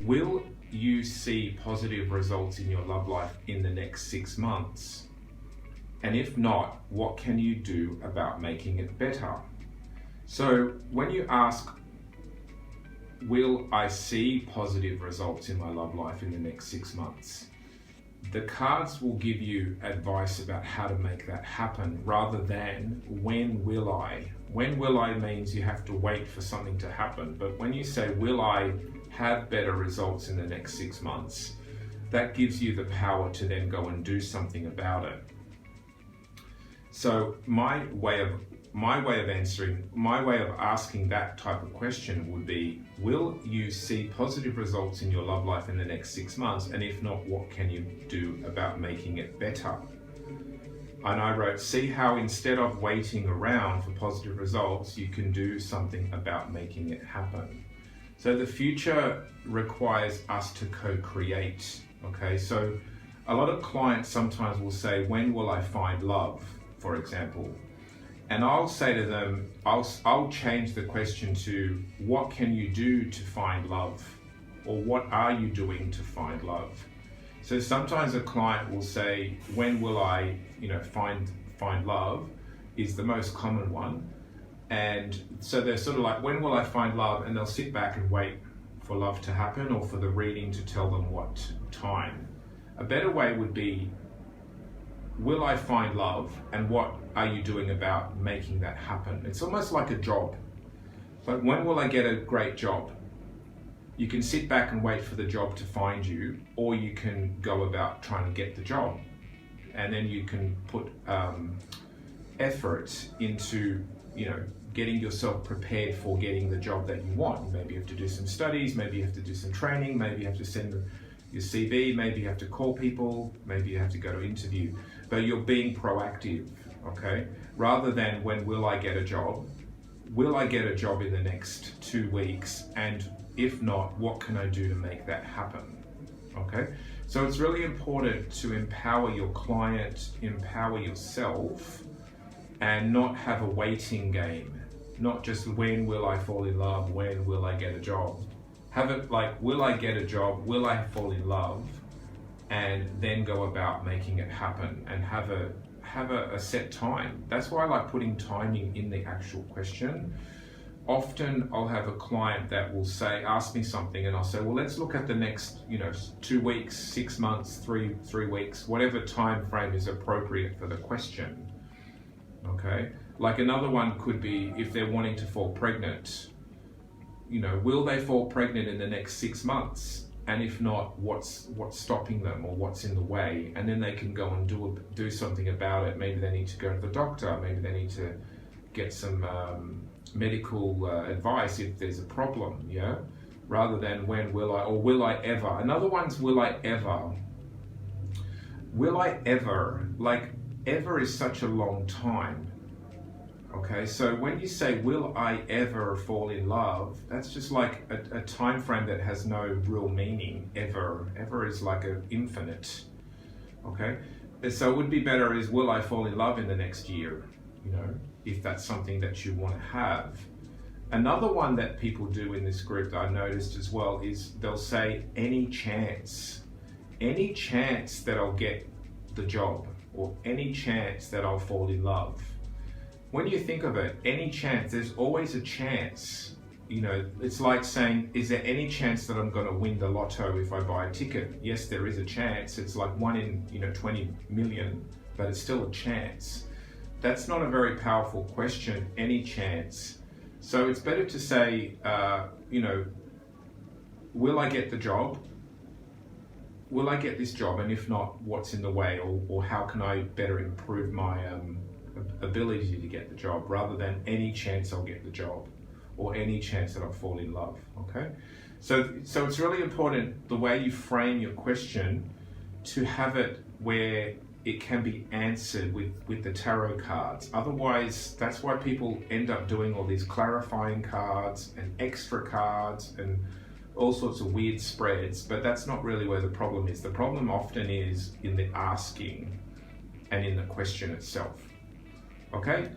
Will you see positive results in your love life in the next 6 months? And if not, what can you do about making it better? So when you ask, will I see positive results in my love life in the next 6 months? The cards will give you advice about how to make that happen rather than when will I. When will I means you have to wait for something to happen. But when you say, will I have better results in the next 6 months, that gives you the power to then go and do something about it. So my way of asking that type of question would be, will you see positive results in your love life in the next 6 months? And if not, what can you do about making it better? And I wrote, see how instead of waiting around for positive results, you can do something about making it happen. So the future requires us to co-create, okay? So a lot of clients sometimes will say, when will I find love, for example? And I'll say to them, I'll change the question to, what can you do to find love? Or what are you doing to find love? So sometimes a client will say, when will I, find love is the most common one. And so they're sort of like, when will I find love? And they'll sit back and wait for love to happen or for the reading to tell them what time. A better way would be, will I find love, and what are you doing about making that happen? It's almost like a job. But when will I get a great job? You can sit back and wait for the job to find you, or you can go about trying to get the job. And then you can put effort into, getting yourself prepared for getting the job that you want. Maybe you have to do some studies, maybe you have to do some training, maybe you have to send your CV, maybe you have to call people, maybe you have to go to interview. But you're being proactive, okay? Rather than, when will I get a job? Will I get a job in the next 2 weeks? And if not, what can I do to make that happen? Okay? So it's really important to empower your client, empower yourself, and not have a waiting game. Not just, when will I fall in love? When will I get a job? Have it like, will I get a job? Will I fall in love? And then go about making it happen, and have a set time. That's why I like putting timing in the actual question. often I'll have a client that will ask me something, and I'll say, well, let's look at the next, 2 weeks, 6 months, three weeks, whatever time frame is appropriate for the question. Okay, like another one could be if they're wanting to fall pregnant. Will they fall pregnant in the next 6 months? And if not, what's stopping them, or what's in the way? And then they can go and do something about it. Maybe they need to go to the doctor. Maybe they need to get some medical advice if there's a problem. Yeah, rather than when will I, or will I ever. Another one's will I ever. Will I ever? Like, ever is such a long time. Okay, so when you say, will I ever fall in love, that's just like a time frame that has no real meaning. Ever is like an infinite. Okay, so it would be better is, will I fall in love in the next year? If that's something that you want to have. Another one that people do in this group that I noticed as well is they'll say, any chance that I'll get the job, or any chance that I'll fall in love. When you think of it, any chance, there's always a chance. It's like saying, is there any chance that I'm going to win the lotto if I buy a ticket? Yes, there is a chance. It's like 1 in 20 million, but it's still a chance. That's not a very powerful question, any chance. So it's better to say, will I get the job? Will I get this job? And if not, what's in the way? Or how can I better improve my ability to get the job, rather than any chance I'll get the job, or any chance that I'll fall in love. Okay, so it's really important the way you frame your question to have it where it can be answered with the tarot cards. Otherwise, that's why people end up doing all these clarifying cards and extra cards and all sorts of weird spreads, but that's not really where the problem is. The problem often is in the asking and in the question itself. Okay?